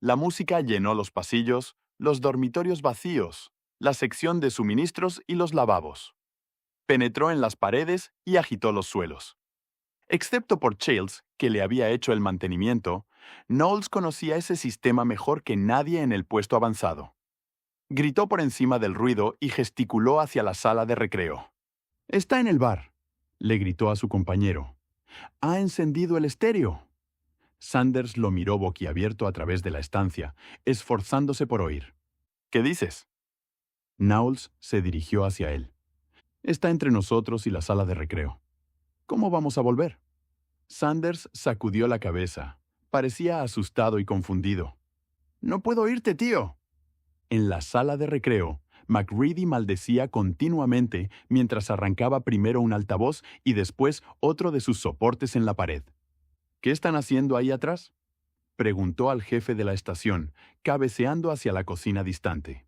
La música llenó los pasillos, los dormitorios vacíos, la sección de suministros y los lavabos. Penetró en las paredes y agitó los suelos. Excepto por Childs, que le había hecho el mantenimiento, Knowles conocía ese sistema mejor que nadie en el puesto avanzado. Gritó por encima del ruido y gesticuló hacia la sala de recreo. «Está en el bar», le gritó a su compañero. «Ha encendido el estéreo». Sanders lo miró boquiabierto a través de la estancia, esforzándose por oír. «¿Qué dices?» Knowles se dirigió hacia él. «Está entre nosotros y la sala de recreo. ¿Cómo vamos a volver?» Sanders sacudió la cabeza. Parecía asustado y confundido. «No puedo oírte, tío». En la sala de recreo, MacReady maldecía continuamente mientras arrancaba primero un altavoz y después otro de sus soportes en la pared. «¿Qué están haciendo ahí atrás?», preguntó al jefe de la estación, cabeceando hacia la cocina distante.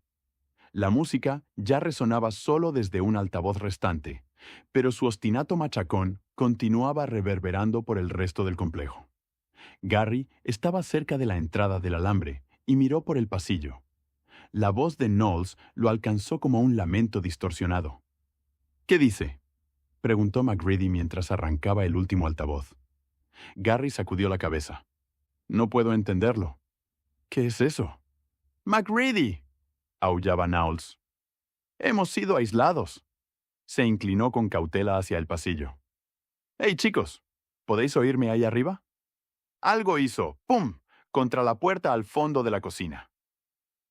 La música ya resonaba solo desde un altavoz restante, pero su obstinato machacón continuaba reverberando por el resto del complejo. Garry estaba cerca de la entrada del alambre y miró por el pasillo. La voz de Knowles lo alcanzó como un lamento distorsionado. «¿Qué dice?», preguntó MacReady mientras arrancaba el último altavoz. Garry sacudió la cabeza. «No puedo entenderlo». «¿Qué es eso?» «MacReady», aullaba Knowles. «Hemos sido aislados». Se inclinó con cautela hacia el pasillo. «Hey, chicos, ¿podéis oírme ahí arriba?» Algo hizo, ¡pum!, contra la puerta al fondo de la cocina.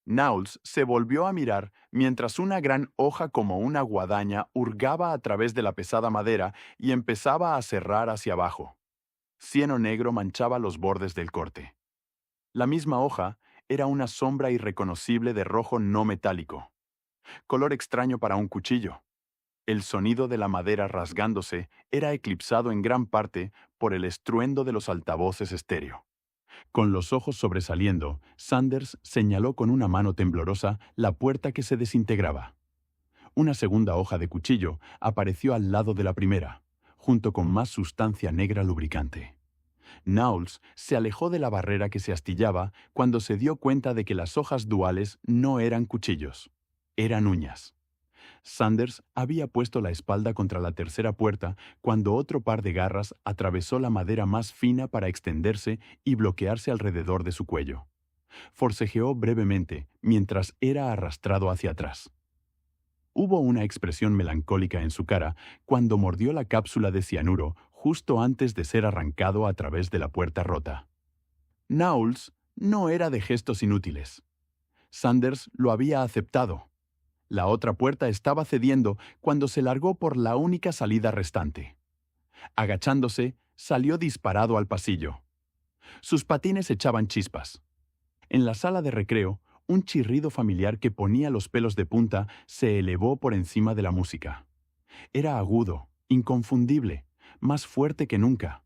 Knowles se volvió a mirar mientras una gran hoja como una guadaña hurgaba a través de la pesada madera y empezaba a cerrar hacia abajo. Cieno negro manchaba los bordes del corte. La misma hoja era una sombra irreconocible de rojo no metálico. Color extraño para un cuchillo. El sonido de la madera rasgándose era eclipsado en gran parte por el estruendo de los altavoces estéreo. Con los ojos sobresaliendo, Sanders señaló con una mano temblorosa la puerta que se desintegraba. Una segunda hoja de cuchillo apareció al lado de la primera, junto con más sustancia negra lubricante. Knowles se alejó de la barrera que se astillaba cuando se dio cuenta de que las hojas duales no eran cuchillos, eran uñas. Sanders había puesto la espalda contra la tercera puerta cuando otro par de garras atravesó la madera más fina para extenderse y bloquearse alrededor de su cuello. Forcejeó brevemente mientras era arrastrado hacia atrás. Hubo una expresión melancólica en su cara cuando mordió la cápsula de cianuro justo antes de ser arrancado a través de la puerta rota. Knowles no era de gestos inútiles. Sanders lo había aceptado. La otra puerta estaba cediendo cuando se largó por la única salida restante. Agachándose, salió disparado al pasillo. Sus patines echaban chispas. En la sala de recreo, un chirrido familiar que ponía los pelos de punta se elevó por encima de la música. Era agudo, inconfundible, más fuerte que nunca.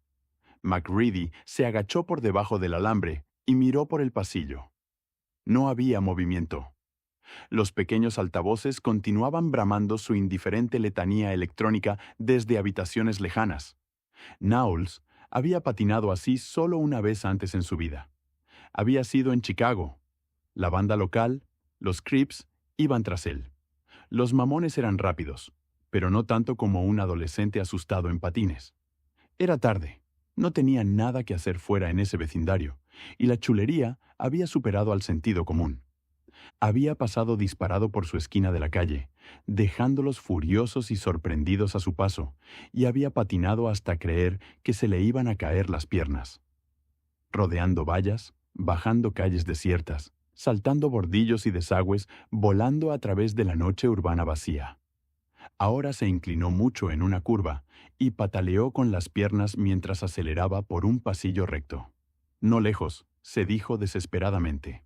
MacReady se agachó por debajo del alambre y miró por el pasillo. No había movimiento. Los pequeños altavoces continuaban bramando su indiferente letanía electrónica desde habitaciones lejanas. Knowles había patinado así solo una vez antes en su vida. Había sido en Chicago. La banda local, los Crips, iban tras él. Los mamones eran rápidos, pero no tanto como un adolescente asustado en patines. Era tarde. No tenía nada que hacer fuera en ese vecindario, y la chulería había superado al sentido común. Había pasado disparado por su esquina de la calle, dejándolos furiosos y sorprendidos a su paso, y había patinado hasta creer que se le iban a caer las piernas. Rodeando vallas, bajando calles desiertas, saltando bordillos y desagües, volando a través de la noche urbana vacía. Ahora se inclinó mucho en una curva y pataleó con las piernas mientras aceleraba por un pasillo recto. No lejos, se dijo desesperadamente.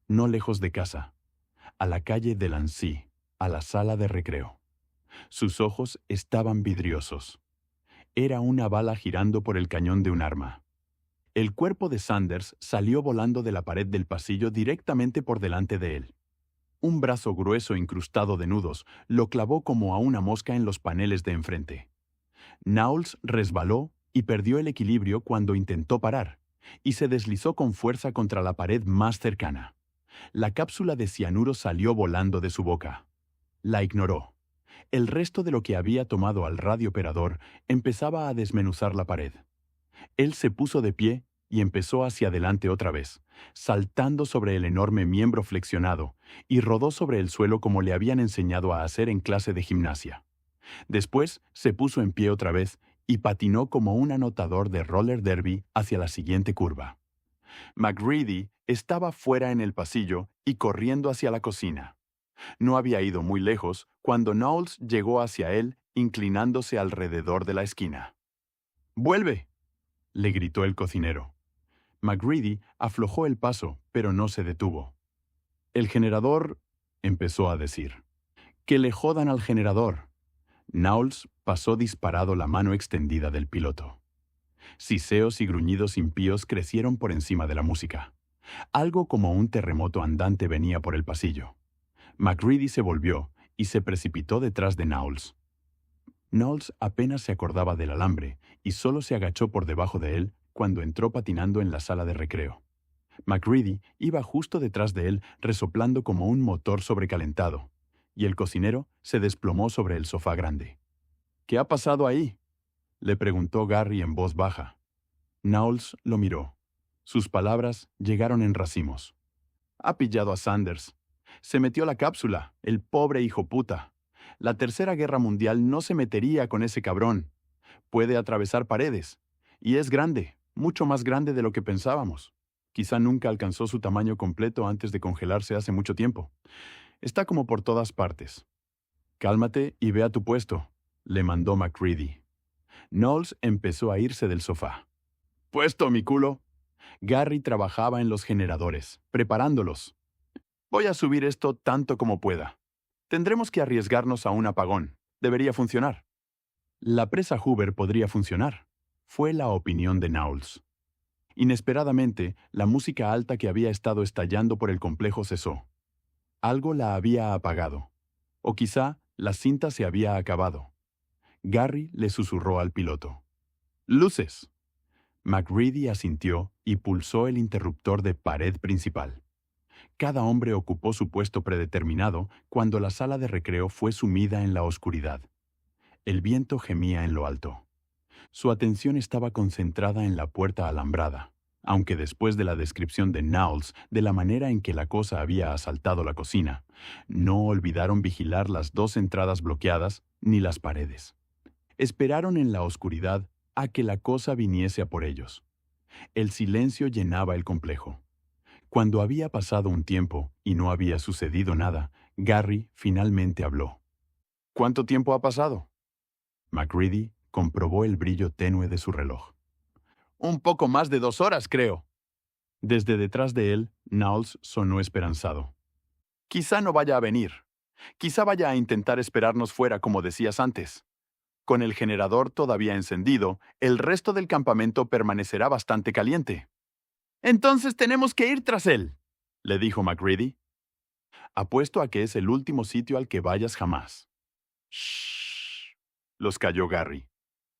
No lejos de casa. A la calle de Lancy, a la sala de recreo. Sus ojos estaban vidriosos. Era una bala girando por el cañón de un arma. El cuerpo de Sanders salió volando de la pared del pasillo directamente por delante de él. Un brazo grueso incrustado de nudos lo clavó como a una mosca en los paneles de enfrente. Knowles resbaló y perdió el equilibrio cuando intentó parar, y se deslizó con fuerza contra la pared más cercana. La cápsula de cianuro salió volando de su boca. La ignoró. El resto de lo que había tomado al radiooperador empezaba a desmenuzar la pared. Él se puso de pie y empezó hacia adelante otra vez, saltando sobre el enorme miembro flexionado, y rodó sobre el suelo como le habían enseñado a hacer en clase de gimnasia. Después se puso en pie otra vez y patinó como un anotador de roller derby hacia la siguiente curva. MacReady estaba fuera en el pasillo y corriendo hacia la cocina. No había ido muy lejos cuando Knowles llegó hacia él, inclinándose alrededor de la esquina. «¡Vuelve!», le gritó el cocinero. MacReady aflojó el paso, pero no se detuvo. «El generador», empezó a decir. «¡Que le jodan al generador!». Knowles pasó disparado la mano extendida del piloto. Siseos y gruñidos impíos crecieron por encima de la música. Algo como un terremoto andante venía por el pasillo. MacReady se volvió y se precipitó detrás de Knowles. Knowles apenas se acordaba del alambre y solo se agachó por debajo de él cuando entró patinando en la sala de recreo. MacReady iba justo detrás de él resoplando como un motor sobrecalentado, y el cocinero se desplomó sobre el sofá grande. «¿Qué ha pasado ahí?», le preguntó Garry en voz baja. Knowles lo miró. Sus palabras llegaron en racimos. «Ha pillado a Sanders. Se metió a la cápsula, el pobre hijo puta. La Tercera Guerra Mundial no se metería con ese cabrón. Puede atravesar paredes. Y es grande, mucho más grande de lo que pensábamos. Quizá nunca alcanzó su tamaño completo antes de congelarse hace mucho tiempo. Está como por todas partes». «Cálmate y ve a tu puesto», le mandó MacReady. Knowles empezó a irse del sofá. «¿Puesto, mi culo?». Garry trabajaba en los generadores, preparándolos. «Voy a subir esto tanto como pueda. Tendremos que arriesgarnos a un apagón. Debería funcionar». La presa Hoover podría funcionar, fue la opinión de Knowles. Inesperadamente, la música alta que había estado estallando por el complejo cesó. Algo la había apagado. O quizá la cinta se había acabado. Garry le susurró al piloto. «¡Luces!». MacReady asintió y pulsó el interruptor de pared principal. Cada hombre ocupó su puesto predeterminado cuando la sala de recreo fue sumida en la oscuridad. El viento gemía en lo alto. Su atención estaba concentrada en la puerta alambrada, aunque después de la descripción de Knowles de la manera en que la cosa había asaltado la cocina, no olvidaron vigilar las dos entradas bloqueadas ni las paredes. Esperaron en la oscuridad a que la cosa viniese a por ellos. El silencio llenaba el complejo. Cuando había pasado un tiempo y no había sucedido nada, Garry finalmente habló. «¿Cuánto tiempo ha pasado?». MacReady comprobó el brillo tenue de su reloj. «Un poco más de 2 horas, creo». Desde detrás de él, Knowles sonó esperanzado. «Quizá no vaya a venir. Quizá vaya a intentar esperarnos fuera como decías antes. Con el generador todavía encendido, el resto del campamento permanecerá bastante caliente». «Entonces tenemos que ir tras él», le dijo MacReady. «Apuesto a que es el último sitio al que vayas jamás». «Shh», los calló Garry.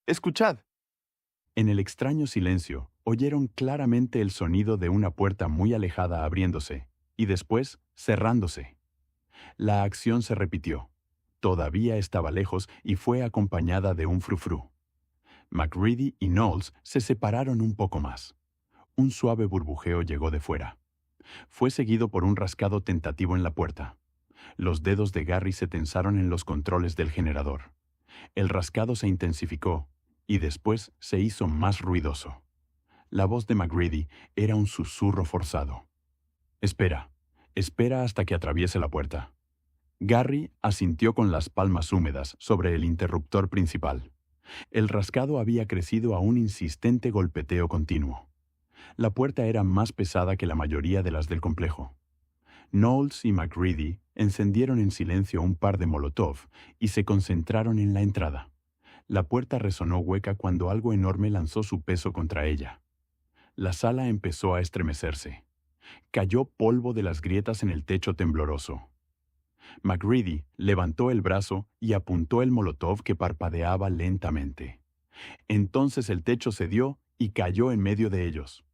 «Escuchad». En el extraño silencio, oyeron claramente el sonido de una puerta muy alejada abriéndose y después cerrándose. La acción se repitió. Todavía estaba lejos y fue acompañada de un frufrú. MacReady y Knowles se separaron un poco más. Un suave burbujeo llegó de fuera. Fue seguido por un rascado tentativo en la puerta. Los dedos de Garry se tensaron en los controles del generador. El rascado se intensificó y después se hizo más ruidoso. La voz de MacReady era un susurro forzado. «Espera, espera hasta que atraviese la puerta». Garry asintió con las palmas húmedas sobre el interruptor principal. El rascado había crecido a un insistente golpeteo continuo. La puerta era más pesada que la mayoría de las del complejo. Knowles y MacReady encendieron en silencio un par de molotov y se concentraron en la entrada. La puerta resonó hueca cuando algo enorme lanzó su peso contra ella. La sala empezó a estremecerse. Cayó polvo de las grietas en el techo tembloroso. MacReady levantó el brazo y apuntó el molotov que parpadeaba lentamente. Entonces el techo cedió y cayó en medio de ellos.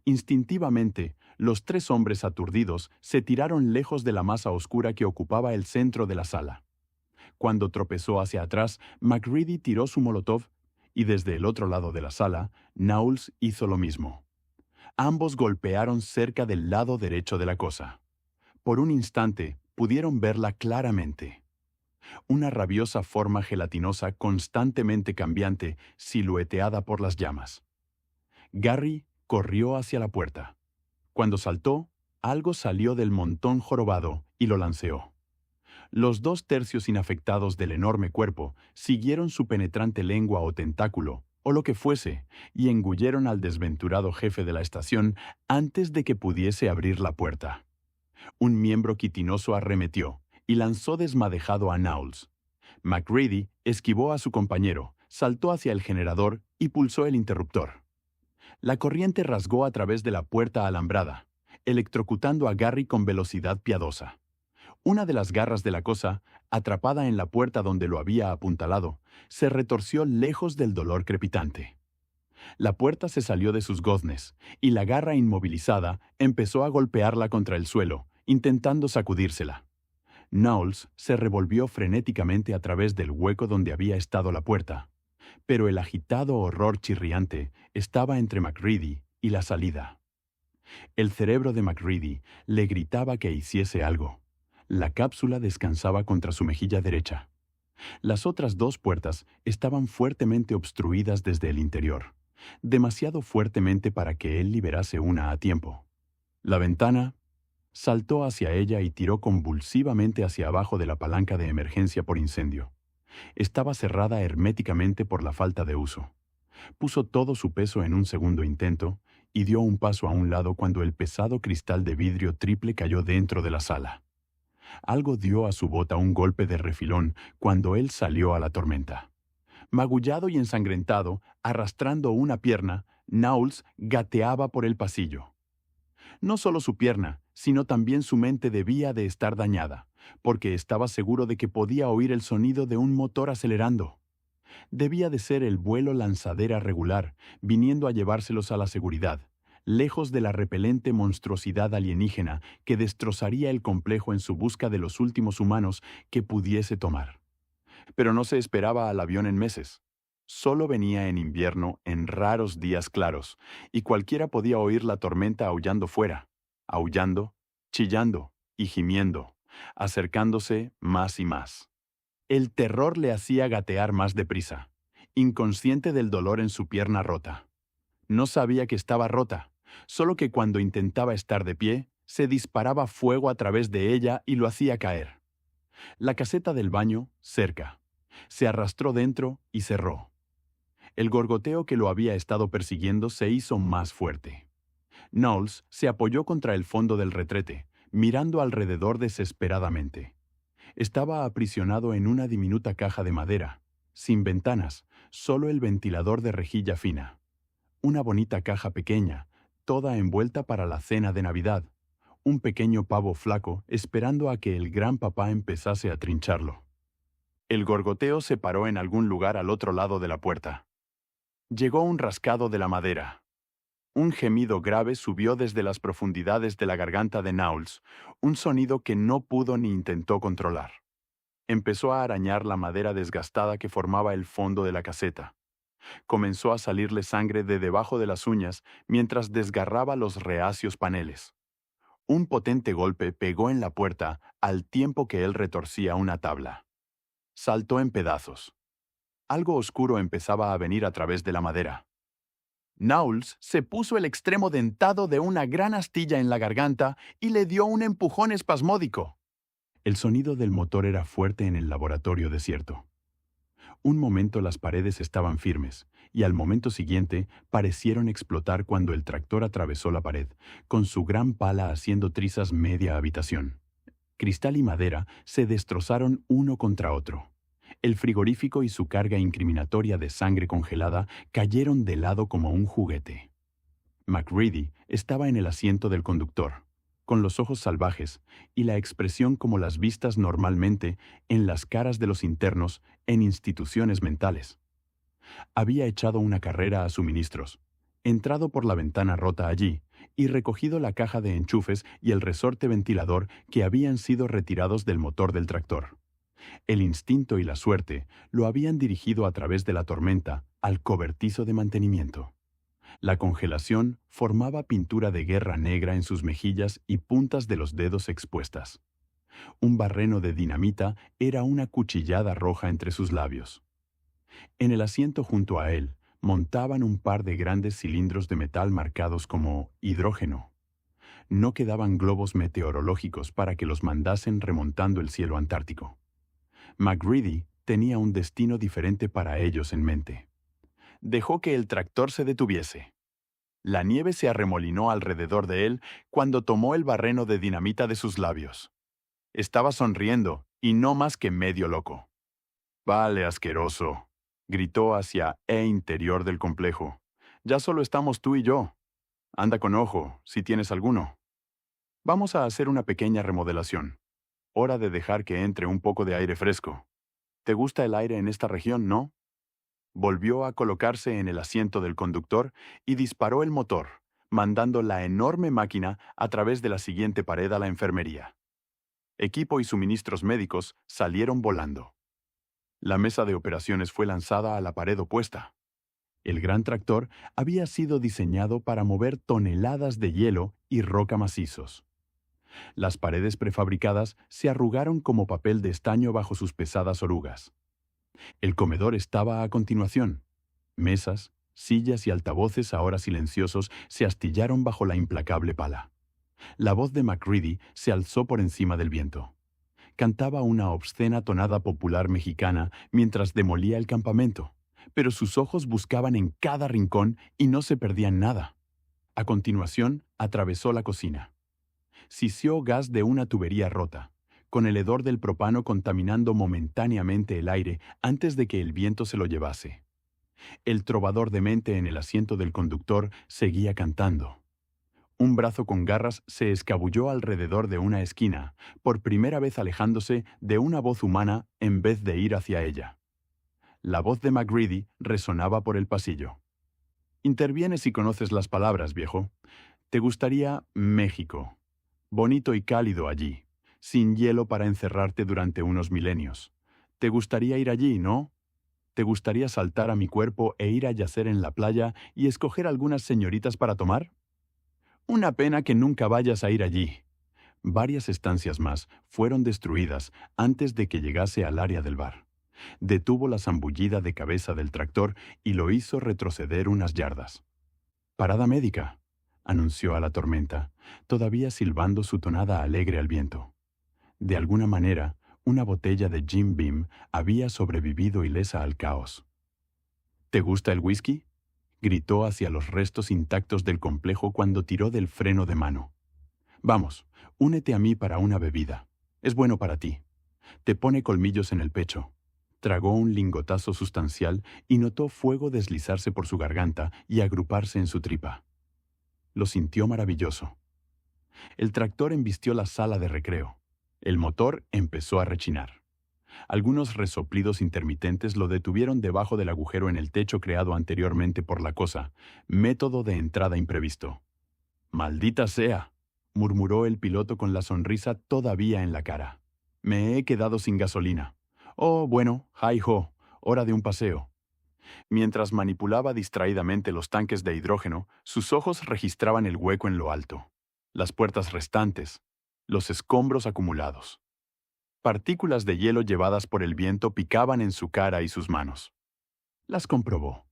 Instintivamente, los tres hombres aturdidos se tiraron lejos de la masa oscura que ocupaba el centro de la sala. Cuando tropezó hacia atrás, MacReady tiró su molotov y desde el otro lado de la sala, Knowles hizo lo mismo. Ambos golpearon cerca del lado derecho de la cosa. Por un instante, pudieron verla claramente. Una rabiosa forma gelatinosa constantemente cambiante, silueteada por las llamas. Garry corrió hacia la puerta. Cuando saltó, algo salió del montón jorobado y lo lanceó. Los 2/3 inafectados del enorme cuerpo siguieron su penetrante lengua o tentáculo, o lo que fuese, y engulleron al desventurado jefe de la estación antes de que pudiese abrir la puerta. Un miembro quitinoso arremetió y lanzó desmadejado a Knowles. MacReady esquivó a su compañero, saltó hacia el generador y pulsó el interruptor. La corriente rasgó a través de la puerta alambrada, electrocutando a Garry con velocidad piadosa. Una de las garras de la cosa, atrapada en la puerta donde lo había apuntalado, se retorció lejos del dolor crepitante. La puerta se salió de sus goznes, y la garra inmovilizada empezó a golpearla contra el suelo, intentando sacudírsela. Knowles se revolvió frenéticamente a través del hueco donde había estado la puerta, pero el agitado horror chirriante estaba entre MacReady y la salida. El cerebro de MacReady le gritaba que hiciese algo. La cápsula descansaba contra su mejilla derecha. Las otras 2 puertas estaban fuertemente obstruidas desde el interior, demasiado fuertemente para que él liberase una a tiempo. La ventana saltó hacia ella y tiró convulsivamente hacia abajo de la palanca de emergencia por incendio. Estaba cerrada herméticamente por la falta de uso. Puso todo su peso en un segundo intento y dio un paso a un lado cuando el pesado cristal de vidrio triple cayó dentro de la sala. Algo dio a su bota un golpe de refilón cuando él salió a la tormenta. Magullado y ensangrentado, arrastrando una pierna, Knowles gateaba por el pasillo. No solo su pierna, sino también su mente debía de estar dañada, porque estaba seguro de que podía oír el sonido de un motor acelerando. Debía de ser el vuelo lanzadera regular, viniendo a llevárselos a la seguridad, lejos de la repelente monstruosidad alienígena que destrozaría el complejo en su busca de los últimos humanos que pudiese tomar. Pero no se esperaba al avión en meses. Solo venía en invierno en raros días claros, y cualquiera podía oír la tormenta aullando fuera, aullando, chillando y gimiendo, acercándose más y más. El terror le hacía gatear más deprisa, inconsciente del dolor en su pierna rota. No sabía que estaba rota, solo que cuando intentaba estar de pie, se disparaba fuego a través de ella y lo hacía caer. La caseta del baño, cerca. Se arrastró dentro y cerró. El gorgoteo que lo había estado persiguiendo se hizo más fuerte. Knowles se apoyó contra el fondo del retrete, mirando alrededor desesperadamente. Estaba aprisionado en una diminuta caja de madera, sin ventanas, solo el ventilador de rejilla fina. Una bonita caja pequeña, toda envuelta para la cena de Navidad. Un pequeño pavo flaco esperando a que el gran papá empezase a trincharlo. El gorgoteo se paró en algún lugar al otro lado de la puerta. Llegó un rascado de la madera. Un gemido grave subió desde las profundidades de la garganta de Knowles, un sonido que no pudo ni intentó controlar. Empezó a arañar la madera desgastada que formaba el fondo de la caseta. Comenzó a salirle sangre de debajo de las uñas mientras desgarraba los reacios paneles. Un potente golpe pegó en la puerta al tiempo que él retorcía una tabla. Saltó en pedazos. Algo oscuro empezaba a venir a través de la madera. Knowles se puso el extremo dentado de una gran astilla en la garganta y le dio un empujón espasmódico. El sonido del motor era fuerte en el laboratorio desierto. Un momento las paredes estaban firmes, y al momento siguiente parecieron explotar cuando el tractor atravesó la pared, con su gran pala haciendo trizas media habitación. Cristal y madera se destrozaron uno contra otro. El frigorífico y su carga incriminatoria de sangre congelada cayeron de lado como un juguete. MacReady estaba en el asiento del conductor, con los ojos salvajes y la expresión como las vistas normalmente en las caras de los internos en instituciones mentales. Había echado una carrera a suministros, entrado por la ventana rota allí, y recogido la caja de enchufes y el resorte ventilador que habían sido retirados del motor del tractor. El instinto y la suerte lo habían dirigido a través de la tormenta al cobertizo de mantenimiento. La congelación formaba pintura de guerra negra en sus mejillas y puntas de los dedos expuestas. Un barreno de dinamita era una cuchillada roja entre sus labios. En el asiento junto a él, montaban un par de grandes cilindros de metal marcados como hidrógeno. No quedaban globos meteorológicos para que los mandasen remontando el cielo antártico. MacReady tenía un destino diferente para ellos en mente. Dejó que el tractor se detuviese. La nieve se arremolinó alrededor de él cuando tomó el barreno de dinamita de sus labios. Estaba sonriendo, y no más que medio loco. «Vale, asqueroso», gritó hacia el interior del complejo. «Ya solo estamos tú y yo. Anda con ojo, si tienes alguno. Vamos a hacer una pequeña remodelación. Hora de dejar que entre un poco de aire fresco. ¿Te gusta el aire en esta región, no?» Volvió a colocarse en el asiento del conductor y disparó el motor, mandando la enorme máquina a través de la siguiente pared a la enfermería. Equipo y suministros médicos salieron volando. La mesa de operaciones fue lanzada a la pared opuesta. El gran tractor había sido diseñado para mover toneladas de hielo y roca macizos. Las paredes prefabricadas se arrugaron como papel de estaño bajo sus pesadas orugas. El comedor estaba a continuación. Mesas, sillas y altavoces ahora silenciosos se astillaron bajo la implacable pala. La voz de MacReady se alzó por encima del viento. Cantaba una obscena tonada popular mexicana mientras demolía el campamento, pero sus ojos buscaban en cada rincón y no se perdían nada. A continuación, atravesó la cocina. Sisió gas de una tubería rota, con el hedor del propano contaminando momentáneamente el aire antes de que el viento se lo llevase. El trovador demente en el asiento del conductor seguía cantando. Un brazo con garras se escabulló alrededor de una esquina, por primera vez alejándose de una voz humana en vez de ir hacia ella. La voz de MacReady resonaba por el pasillo. «Interviene si conoces las palabras, viejo. Te gustaría México. Bonito y cálido allí, sin hielo para encerrarte durante unos milenios. Te gustaría ir allí, ¿no? ¿Te gustaría saltar a mi cuerpo e ir a yacer en la playa y escoger algunas señoritas para tomar? Una pena que nunca vayas a ir allí». Varias estancias más fueron destruidas antes de que llegase al área del bar. Detuvo la zambullida de cabeza del tractor y lo hizo retroceder unas yardas. «Parada médica», anunció a la tormenta, todavía silbando su tonada alegre al viento. De alguna manera, una botella de Jim Beam había sobrevivido ilesa al caos. «¿Te gusta el whisky?», gritó hacia los restos intactos del complejo cuando tiró del freno de mano. «Vamos, únete a mí para una bebida. Es bueno para ti. Te pone colmillos en el pecho». Tragó un lingotazo sustancial y notó fuego deslizarse por su garganta y agruparse en su tripa. Lo sintió maravilloso. El tractor embistió la sala de recreo. El motor empezó a rechinar. Algunos resoplidos intermitentes lo detuvieron debajo del agujero en el techo creado anteriormente por la cosa, método de entrada imprevisto. «Maldita sea», murmuró el piloto con la sonrisa todavía en la cara. «Me he quedado sin gasolina. Oh, bueno, hi-ho, hora de un paseo». Mientras manipulaba distraídamente los tanques de hidrógeno, sus ojos registraban el hueco en lo alto, las puertas restantes, los escombros acumulados. Partículas de hielo llevadas por el viento picaban en su cara y sus manos. Las comprobó.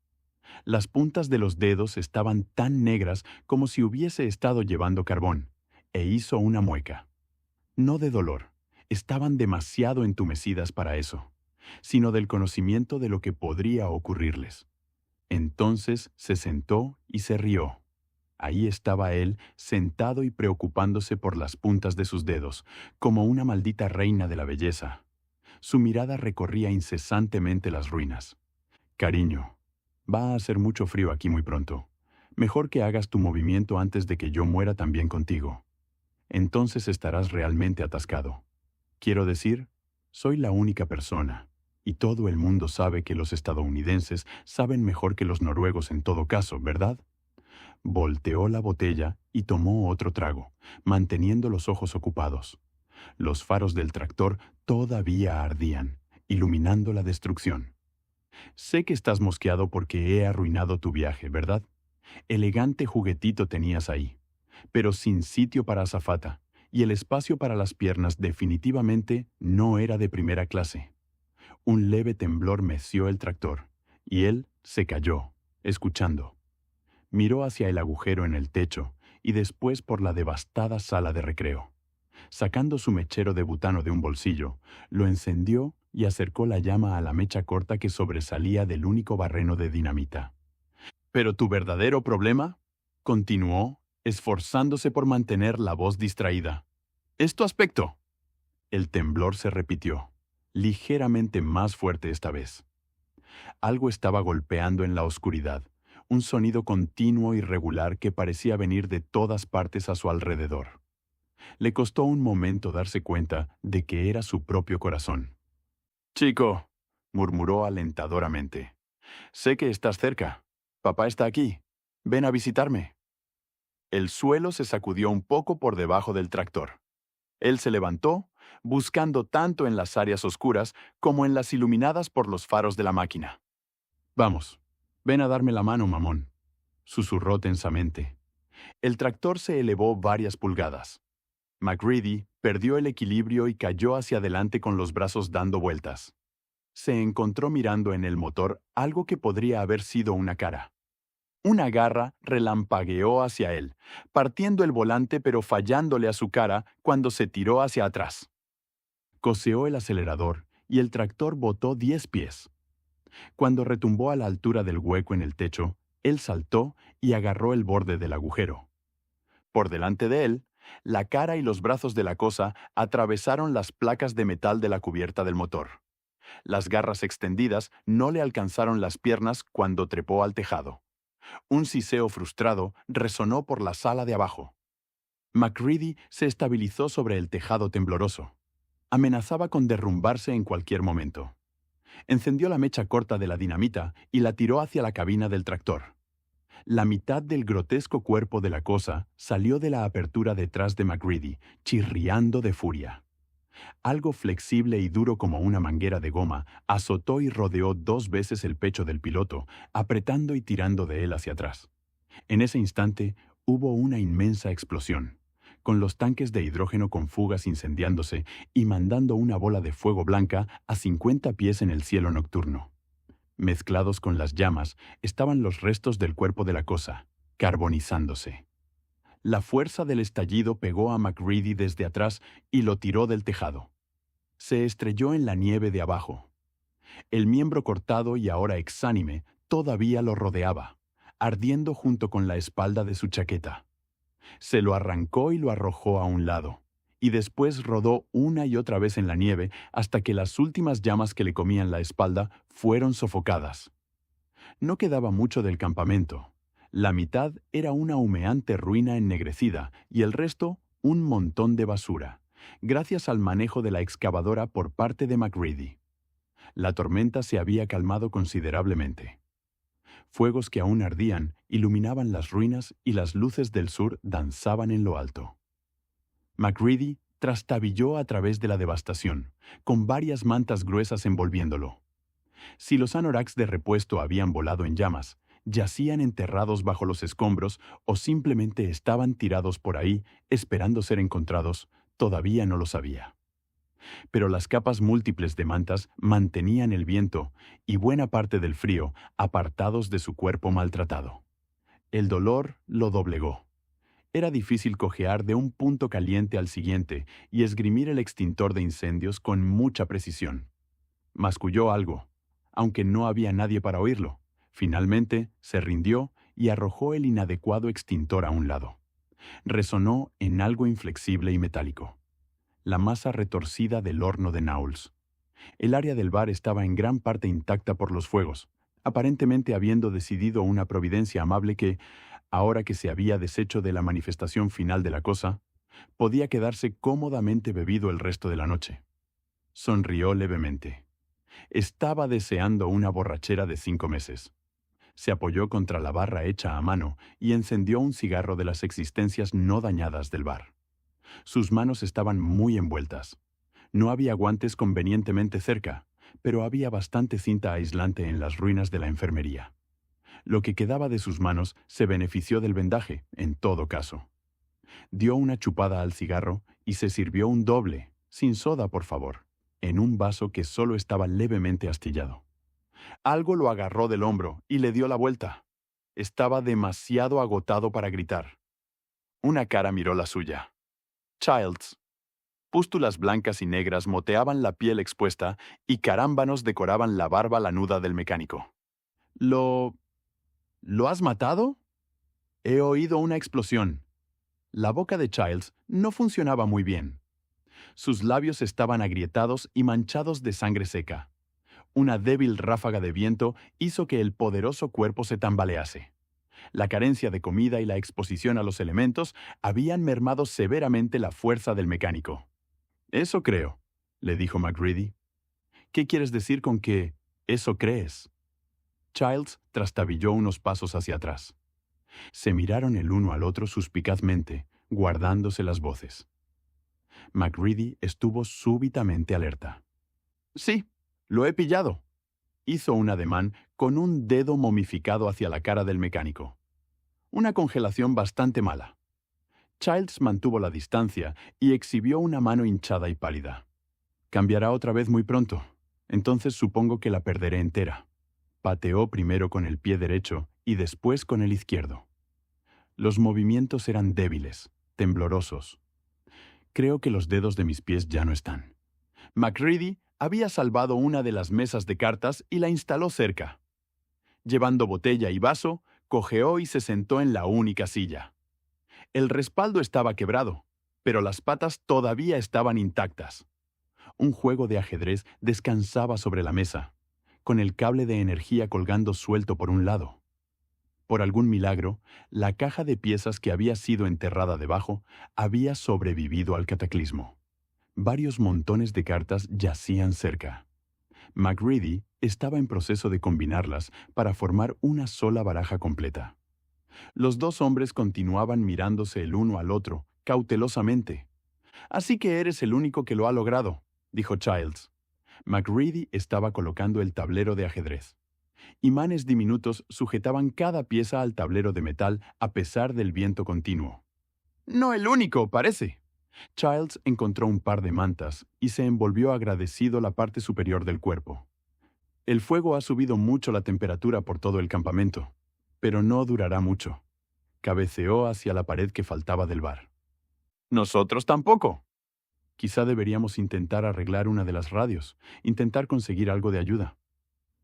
Las puntas de los dedos estaban tan negras como si hubiese estado llevando carbón, e hizo una mueca. No de dolor, estaban demasiado entumecidas para eso, sino del conocimiento de lo que podría ocurrirles. Entonces se sentó y se rió. Ahí estaba él, sentado y preocupándose por las puntas de sus dedos, como una maldita reina de la belleza. Su mirada recorría incesantemente las ruinas. «Cariño, va a hacer mucho frío aquí muy pronto. Mejor que hagas tu movimiento antes de que yo muera también contigo. Entonces estarás realmente atascado. Quiero decir, soy la única persona, y todo el mundo sabe que los estadounidenses saben mejor que los noruegos en todo caso, ¿verdad? Volteó la botella y tomó otro trago, manteniendo los ojos ocupados. Los faros del tractor todavía ardían, iluminando la destrucción. Sé que estás mosqueado porque he arruinado tu viaje, ¿verdad? Elegante juguetito tenías ahí, pero sin sitio para azafata, y el espacio para las piernas definitivamente no era de primera clase. Un leve temblor meció el tractor, y él se cayó, escuchando. Miró hacia el agujero en el techo y después por la devastada sala de recreo. Sacando su mechero de butano de un bolsillo, lo encendió y acercó la llama a la mecha corta que sobresalía del único barreno de dinamita. ¿Pero tu verdadero problema?, continuó, esforzándose por mantener la voz distraída. ¿Es tu aspecto? El temblor se repitió, ligeramente más fuerte esta vez. Algo estaba golpeando en la oscuridad, un sonido continuo y regular que parecía venir de todas partes a su alrededor. Le costó un momento darse cuenta de que era su propio corazón. «Chico», murmuró alentadoramente, «sé que estás cerca. Papá está aquí. Ven a visitarme». El suelo se sacudió un poco por debajo del tractor. Él se levantó, buscando tanto en las áreas oscuras como en las iluminadas por los faros de la máquina. «Vamos, ven a darme la mano, mamón», susurró tensamente. El tractor se elevó varias pulgadas. MacReady perdió el equilibrio y cayó hacia adelante con los brazos dando vueltas. Se encontró mirando en el motor algo que podría haber sido una cara. Una garra relampagueó hacia él, partiendo el volante pero fallándole a su cara cuando se tiró hacia atrás. Coseó el acelerador y el tractor botó 10 pies. Cuando retumbó a la altura del hueco en el techo, él saltó y agarró el borde del agujero. Por delante de él, la cara y los brazos de la cosa atravesaron las placas de metal de la cubierta del motor. Las garras extendidas no le alcanzaron las piernas cuando trepó al tejado. Un siseo frustrado resonó por la sala de abajo. MacReady se estabilizó sobre el tejado tembloroso. Amenazaba con derrumbarse en cualquier momento. Encendió la mecha corta de la dinamita y la tiró hacia la cabina del tractor. La mitad del grotesco cuerpo de la cosa salió de la apertura detrás de MacReady, chirriando de furia. Algo flexible y duro como una manguera de goma azotó y rodeó 2 veces el pecho del piloto, apretando y tirando de él hacia atrás. En ese instante hubo una inmensa explosión, con los tanques de hidrógeno con fugas incendiándose y mandando una bola de fuego blanca a 50 pies en el cielo nocturno. Mezclados con las llamas estaban los restos del cuerpo de la cosa, carbonizándose. La fuerza del estallido pegó a MacReady desde atrás y lo tiró del tejado. Se estrelló en la nieve de abajo. El miembro cortado y ahora exánime todavía lo rodeaba, ardiendo junto con la espalda de su chaqueta. Se lo arrancó y lo arrojó a un lado, y después rodó una y otra vez en la nieve hasta que las últimas llamas que le comían la espalda fueron sofocadas. No quedaba mucho del campamento. La mitad era una humeante ruina ennegrecida y el resto un montón de basura, gracias al manejo de la excavadora por parte de MacReady. La tormenta se había calmado considerablemente. Fuegos que aún ardían iluminaban las ruinas y las luces del sur danzaban en lo alto. MacReady trastabilló a través de la devastación, con varias mantas gruesas envolviéndolo. Si los anoraks de repuesto habían volado en llamas, yacían enterrados bajo los escombros o simplemente estaban tirados por ahí esperando ser encontrados, todavía no lo sabía. Pero las capas múltiples de mantas mantenían el viento y buena parte del frío apartados de su cuerpo maltratado. El dolor lo doblegó. Era difícil cojear de un punto caliente al siguiente y esgrimir el extintor de incendios con mucha precisión. Masculló algo, aunque no había nadie para oírlo. Finalmente se rindió y arrojó el inadecuado extintor a un lado. Resonó en algo inflexible y metálico. La masa retorcida del horno de Knowles. El área del bar estaba en gran parte intacta por los fuegos, aparentemente habiendo decidido una providencia amable que, ahora que se había deshecho de la manifestación final de la cosa, podía quedarse cómodamente bebido el resto de la noche. Sonrió levemente. Estaba deseando una borrachera de 5 meses. Se apoyó contra la barra hecha a mano y encendió un cigarro de las existencias no dañadas del bar. Sus manos estaban muy envueltas. No había guantes convenientemente cerca, pero había bastante cinta aislante en las ruinas de la enfermería. Lo que quedaba de sus manos se benefició del vendaje, en todo caso. Dio una chupada al cigarro y se sirvió un doble, sin soda por favor, en un vaso que solo estaba levemente astillado. Algo lo agarró del hombro y le dio la vuelta. Estaba demasiado agotado para gritar. Una cara miró la suya. Childs. Pústulas blancas y negras moteaban la piel expuesta y carámbanos decoraban la barba lanuda del mecánico. ¿Lo has matado? He oído una explosión. La boca de Childs no funcionaba muy bien. Sus labios estaban agrietados y manchados de sangre seca. Una débil ráfaga de viento hizo que el poderoso cuerpo se tambalease. La carencia de comida y la exposición a los elementos habían mermado severamente la fuerza del mecánico. «Eso creo», le dijo MacReady. «¿Qué quieres decir con que eso crees?» Childs trastabilló unos pasos hacia atrás. Se miraron el uno al otro suspicazmente, guardándose las voces. MacReady estuvo súbitamente alerta. «Sí, lo he pillado», hizo un ademán con un dedo momificado hacia la cara del mecánico. Una congelación bastante mala. Childs mantuvo la distancia y exhibió una mano hinchada y pálida. «Cambiará otra vez muy pronto. Entonces supongo que la perderé entera». Pateó primero con el pie derecho y después con el izquierdo. Los movimientos eran débiles, temblorosos. Creo que los dedos de mis pies ya no están. MacReady había salvado una de las mesas de cartas y la instaló cerca. Llevando botella y vaso, cojeó y se sentó en la única silla. El respaldo estaba quebrado, pero las patas todavía estaban intactas. Un juego de ajedrez descansaba sobre la mesa, con el cable de energía colgando suelto por un lado. Por algún milagro, la caja de piezas que había sido enterrada debajo había sobrevivido al cataclismo. Varios montones de cartas yacían cerca. MacReady estaba en proceso de combinarlas para formar una sola baraja completa. Los dos hombres continuaban mirándose el uno al otro, cautelosamente. «Así que eres el único que lo ha logrado», dijo Childs. MacReady estaba colocando el tablero de ajedrez. Imanes diminutos sujetaban cada pieza al tablero de metal a pesar del viento continuo. «No el único, parece». Childs encontró un par de mantas y se envolvió agradecido la parte superior del cuerpo. «El fuego ha subido mucho la temperatura por todo el campamento, pero no durará mucho». Cabeceó hacia la pared que faltaba del bar. «Nosotros tampoco». «Quizá deberíamos intentar arreglar una de las radios, intentar conseguir algo de ayuda».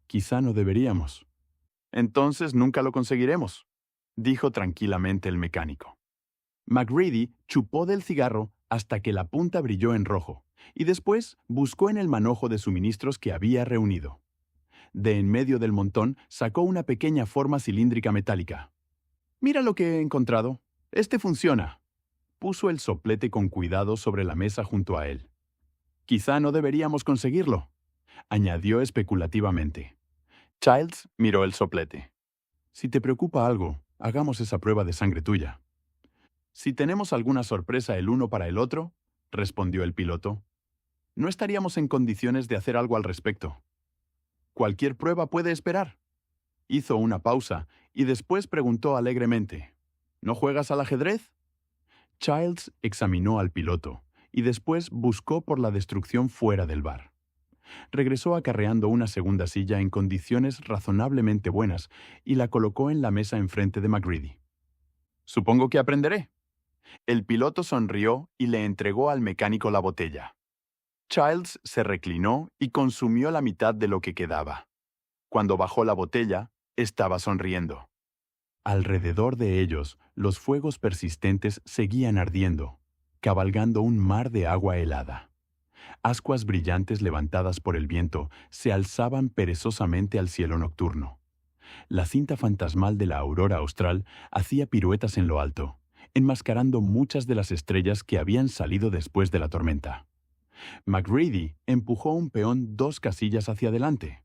«Quizá no deberíamos». «Entonces nunca lo conseguiremos», dijo tranquilamente el mecánico. MacReady chupó del cigarro hasta que la punta brilló en rojo, y después buscó en el manojo de suministros que había reunido. De en medio del montón sacó una pequeña forma cilíndrica metálica. «Mira lo que he encontrado. Este funciona». Puso el soplete con cuidado sobre la mesa junto a él. «Quizá no deberíamos conseguirlo», añadió especulativamente. Childs miró el soplete. «Si te preocupa algo, hagamos esa prueba de sangre tuya». «Si tenemos alguna sorpresa el uno para el otro», respondió el piloto, «no estaríamos en condiciones de hacer algo al respecto. Cualquier prueba puede esperar». Hizo una pausa y después preguntó alegremente, «¿No juegas al ajedrez?» Childs examinó al piloto y después buscó por la destrucción fuera del bar. Regresó acarreando una segunda silla en condiciones razonablemente buenas y la colocó en la mesa enfrente de MacReady. «Supongo que aprenderé». El piloto sonrió y le entregó al mecánico la botella. Childs se reclinó y consumió la mitad de lo que quedaba. Cuando bajó la botella, estaba sonriendo. Alrededor de ellos, los fuegos persistentes seguían ardiendo, cabalgando un mar de agua helada. Ascuas brillantes levantadas por el viento se alzaban perezosamente al cielo nocturno. La cinta fantasmal de la aurora austral hacía piruetas en lo alto, enmascarando muchas de las estrellas que habían salido después de la tormenta. MacReady empujó un peón 2 casillas hacia adelante.